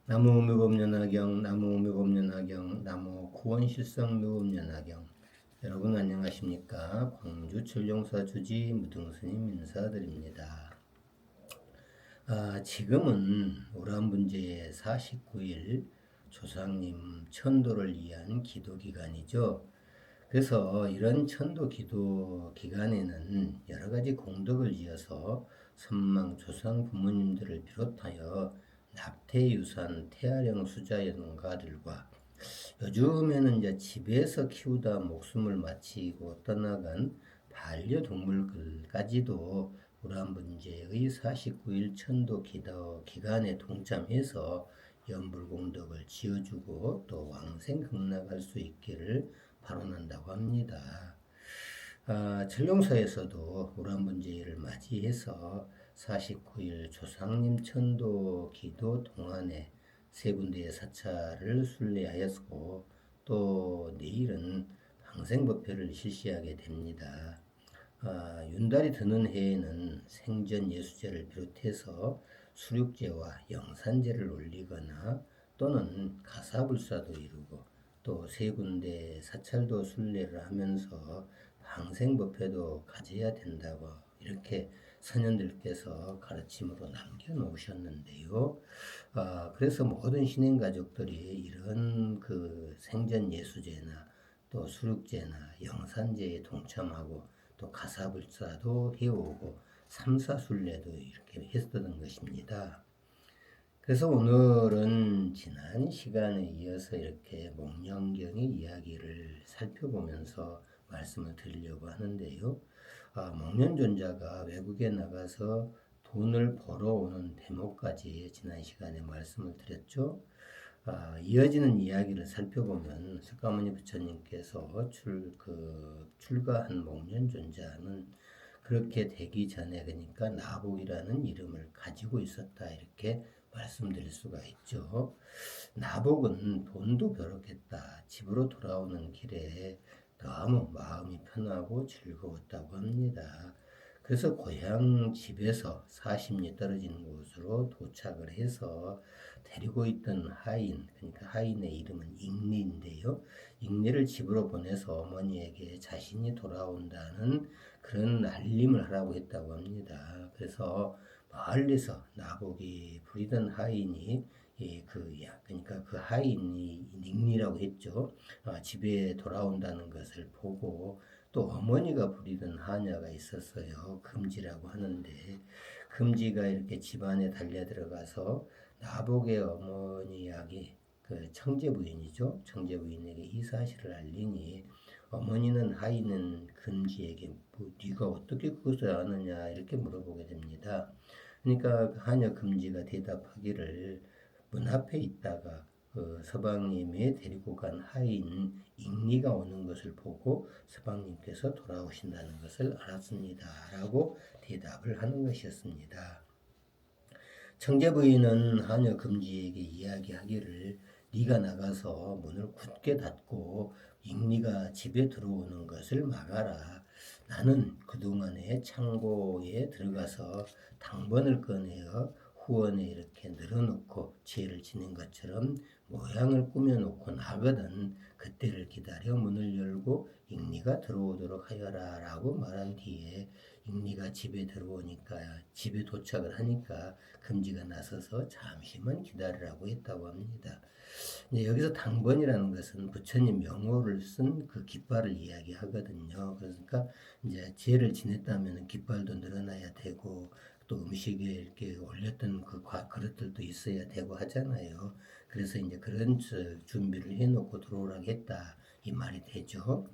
나무묘법연화경, 나무묘법연화경, 나무 구원실성묘법연화경. 여러분 안녕하십니까? 광주 철룡사 주지 무등스님 인사드립니다. 지금은 우란분제 49일 조상님 천도를 위한 기도 기간이죠. 그래서 이런 천도 기도 기간에는 여러 가지 공덕을 이어서 선망 조상 부모님들을 비롯하여 낙태유산 태아령 수자의 농가들과 요즘에는 이제 집에서 키우다 목숨을 마치고 떠나간 반려동물까지도 우란분제의 49일 천도 기도 기간에 동참해서 연불공덕을 지어주고 또 왕생극락할 수 있기를 발언한다고 합니다. 전룡사에서도 우란분제를 맞이해서 49일 조상님 천도 기도 동안에 세 군데의 사찰을 순례하였고 또 내일은 방생법회를 실시하게 됩니다. 윤달이 드는 해에는 생전 예수제를 비롯해서 수륙제와 영산제를 올리거나 또는 가사불사도 이루고 또 세 군데 사찰도 순례를 하면서 방생법회도 가져야 된다고 이렇게 선현들께서 가르침으로 남겨놓으셨는데요. 그래서 모든 신행 가족들이 이런 그 생전 예수제나 또 수륙제나 영산제에 동참하고 또 가사불사도 해오고 삼사순례도 이렇게 했었던 것입니다. 그래서 오늘은 지난 시간에 이어서 이렇게 목련경의 이야기를 살펴보면서 말씀을 드리려고 하는데요. 목련존자가 외국에 나가서 돈을 벌어오는 대목까지 지난 시간에 말씀을 드렸죠. 이어지는 이야기를 살펴보면 석가모니 부처님께서 출가한 목련존자는 그렇게 되기 전에 그러니까 나복이라는 이름을 가지고 있었다 이렇게 말씀드릴 수가 있죠. 나복은 돈도 벌었겠다. 집으로 돌아오는 길에 너무 마음이 편하고 즐거웠다고 합니다. 그래서 고향 집에서 40리 떨어진 곳으로 도착을 해서 데리고 있던 하인, 그러니까 하인의 이름은 익리인데요. 익리를 집으로 보내서 어머니에게 자신이 돌아온다는 그런 알림을 하라고 했다고 합니다. 그래서 멀리서 나복이 부리던 하인이 그러니까 그 하인이 닉리라고 했죠. 집에 돌아온다는 것을 보고 또 어머니가 부리던 하녀가 있었어요. 금지라고 하는데 금지가 이렇게 집안에 달려 들어가서 나복의 어머니에게 그 청제부인이죠. 청제부인에게 이 사실을 알리니 어머니는 하인은 금지에게 네가 어떻게 그것을 아느냐 이렇게 물어보게 됩니다. 그러니까 하녀 금지가 대답하기를 문 앞에 있다가 그 서방님이 데리고 간 하인 익리가 오는 것을 보고 서방님께서 돌아오신다는 것을 알았습니다. 라고 대답을 하는 것이었습니다. 청제부인은 하녀 금지에게 이야기하기를 네가 나가서 문을 굳게 닫고 익리가 집에 들어오는 것을 막아라. 나는 그동안에 창고에 들어가서 당번을 꺼내어 후원에 이렇게 늘어놓고 죄를 지낸 것처럼 모양을 꾸며놓고 나거든. 그때를 기다려 문을 열고 익리가 들어오도록 하여라 라고 말한 뒤에 익리가 집에 들어오니까 집에 도착을 하니까 금지가 나서서 잠시만 기다리라고 했다고 합니다. 여기서 당번이라는 것은 부처님 명호를 쓴 그 깃발을 이야기하거든요. 그러니까 이제 죄를 지냈다면 깃발도 늘어나야 되고 또 음식에 이렇게 올렸던 그 그릇들도 있어야 되고 하잖아요. 그래서 이제 그런 준비를 해놓고 들어오라고 했다 이 말이 되죠.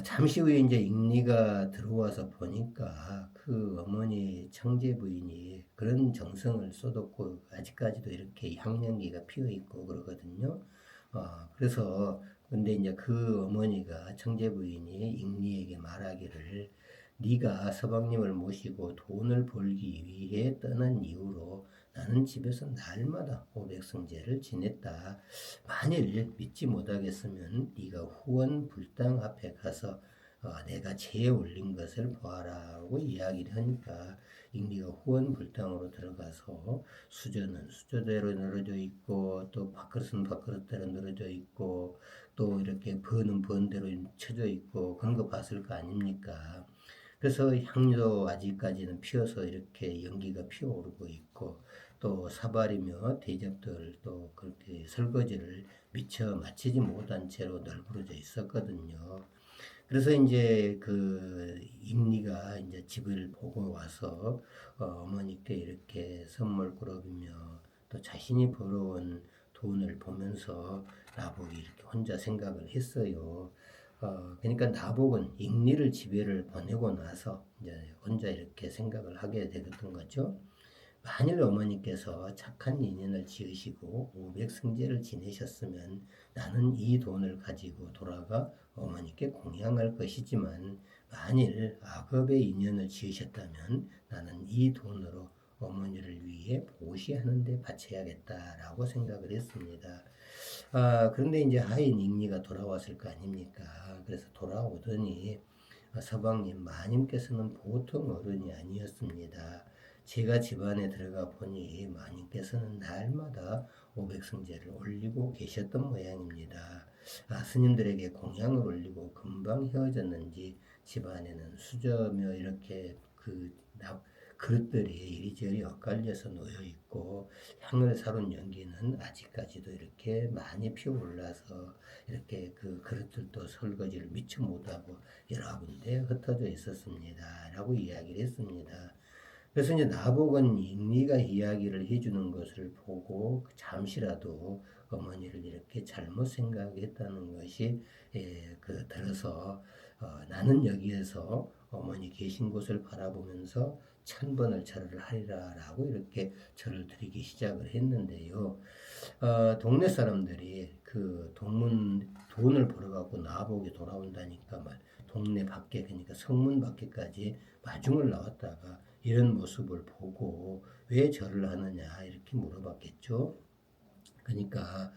잠시 후에 이제 익리가 들어와서 보니까 그 어머니 청제 부인이 그런 정성을 쏟았고 아직까지도 이렇게 향연기가 피어 있고 그러거든요. 그래서 근데 이제 그 어머니가 청제 부인이 익리에게 말하기를 네가 서방님을 모시고 돈을 벌기 위해 떠난 이후로 나는 집에서 날마다 오백성제를 지냈다. 만일 믿지 못하겠으면 네가 후원 불당 앞에 가서 내가 죄에 올린 것을 보아라고 이야기를 하니까 잉리가 후원불당으로 들어가서 수저는 수저대로 늘어져 있고 또 밥그릇은 밥그릇대로 늘어져 있고 또 이렇게 번은 번대로 쳐져 있고 그런 거 봤을 거 아닙니까? 그래서 향유도 아직까지는 피어서 이렇게 연기가 피어오르고 있고 또 사발이며 대접들 또 그렇게 설거지를 미처 마치지 못한 채로 널브러져 있었거든요. 그래서 이제 그 임리가 이제 집을 보고 와서 어머니께 이렇게 선물 꾸러기며 또 자신이 벌어온 돈을 보면서 나복이 이렇게 혼자 생각을 했어요. 그러니까 나복은 임리를 집에를 보내고 나서 이제 혼자 이렇게 생각을 하게 되었던 거죠. 만일 어머니께서 착한 인연을 지으시고 500승제를 지내셨으면 나는 이 돈을 가지고 돌아가 어머니께 공양할 것이지만 만일 악업의 인연을 지으셨다면 나는 이 돈으로 어머니를 위해 보시하는 데 바쳐야겠다라고 생각을 했습니다. 그런데 이제 하인 잉리가 돌아왔을 거 아닙니까? 그래서 돌아오더니 서방님 마님께서는 보통 어른이 아니었습니다. 제가 집안에 들어가 보니 마님께서는 날마다 500승제를 올리고 계셨던 모양입니다. 스님들에게 공양을 올리고 금방 헤어졌는지 집안에는 수저며 이렇게 그릇들이 이리저리 엇갈려서 놓여 있고 향을 사룬 연기는 아직까지도 이렇게 많이 피어올라서 이렇게 그 그릇들도 설거지를 미처 못하고 여러 군데 흩어져 있었습니다. 라고 이야기를 했습니다. 그래서 이제 나복은 임리가 이야기를 해주는 것을 보고 잠시라도 어머니를 이렇게 잘못 생각했다는 것이 들어서 나는 여기에서 어머니 계신 곳을 바라보면서 1000번을 절을 하리라라고 이렇게 절을 드리기 시작을 했는데요. 동네 사람들이 그 돈을 벌어갖고 나복이 돌아온다니까 동네 밖에 그러니까 성문 밖에까지 마중을 나왔다가 이런 모습을 보고 왜 절을 하느냐 이렇게 물어봤겠죠. 그러니까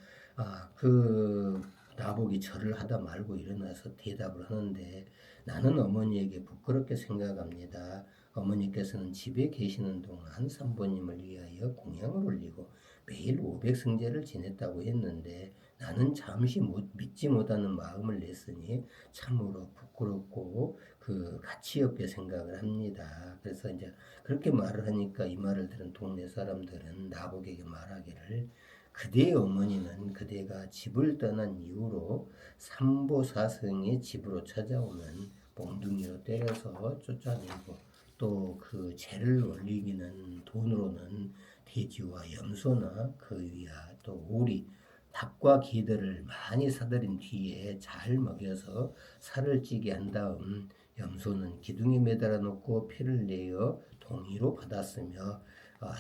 그 나복이 절을 하다 말고 일어나서 대답을 하는데 나는 어머니에게 부끄럽게 생각합니다. 어머니께서는 집에 계시는 동안 산보님을 위하여 공양을 올리고 매일 500승제를 지냈다고 했는데 나는 잠시 믿지 못하는 마음을 냈으니 참으로 부끄럽고 그 가치 없게 생각을 합니다. 그래서 이제 그렇게 말을 하니까 이 말을 들은 동네 사람들은 나복에게 말하기를 그대의 어머니는 그대가 집을 떠난 이후로 삼보사성의 집으로 찾아오면 몽둥이로 때려서 쫓아내고 또 그 죄를 올리기는 돈으로는 돼지와 염소나 그 위와 또 오리 닭과 기들을 많이 사들인 뒤에 잘 먹여서 살을 찌게 한 다음 염소는 기둥에 매달아 놓고 피를 내어 동이로 받았으며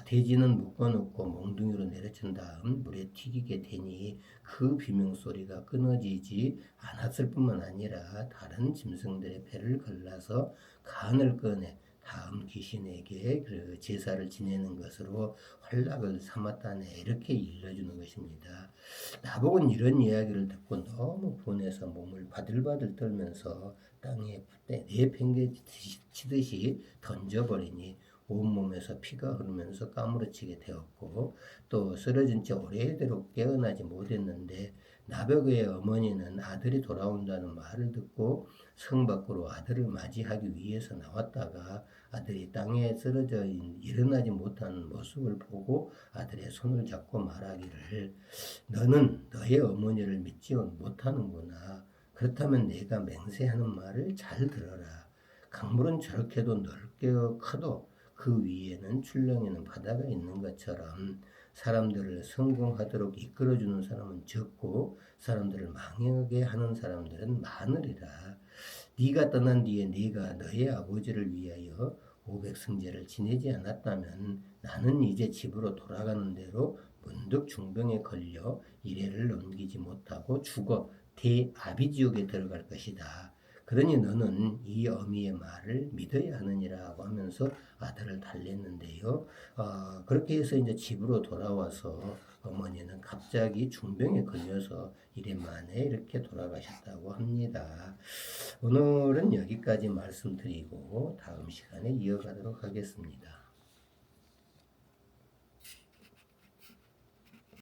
돼지는 묶어놓고 몽둥이로 내려친 다음 물에 튀기게 되니 그 비명소리가 끊어지지 않았을 뿐만 아니라 다른 짐승들의 배를 갈라서 간을 꺼내 다음 귀신에게 그 제사를 지내는 것으로 활락을 삼았다네 이렇게 일러주는 것입니다. 나복은 이런 이야기를 듣고 너무 분해서 몸을 바들바들 떨면서 땅에 내팽개치듯이 던져버리니 온몸에서 피가 흐르면서 까무러치게 되었고 또 쓰러진 채 오래도록 깨어나지 못했는데 나복의 어머니는 아들이 돌아온다는 말을 듣고 성 밖으로 아들을 맞이하기 위해서 나왔다가 아들이 땅에 쓰러져 일어나지 못하는 모습을 보고 아들의 손을 잡고 말하기를 너는 너의 어머니를 믿지 못하는구나. 그렇다면 내가 맹세하는 말을 잘 들어라. 강물은 저렇게도 넓게 커도 그 위에는 출렁이는 바다가 있는 것처럼 사람들을 성공하도록 이끌어주는 사람은 적고 사람들을 망하게 하는 사람들은 많으리라. 네가 떠난 뒤에 네가 너의 아버지를 위하여 500승제를 지내지 않았다면 나는 이제 집으로 돌아가는 대로 문득 중병에 걸려 이래를 넘기지 못하고 죽어 대아비지옥에 들어갈 것이다. 그러니 너는 이 어미의 말을 믿어야 하느니라고 하면서 아들을 달랬는데요. 그렇게 해서 이제 집으로 돌아와서 어머니는 갑자기 중병에 걸려서 이래 만에 이렇게 돌아가셨다고 합니다. 오늘은 여기까지 말씀드리고 다음 시간에 이어가도록 하겠습니다.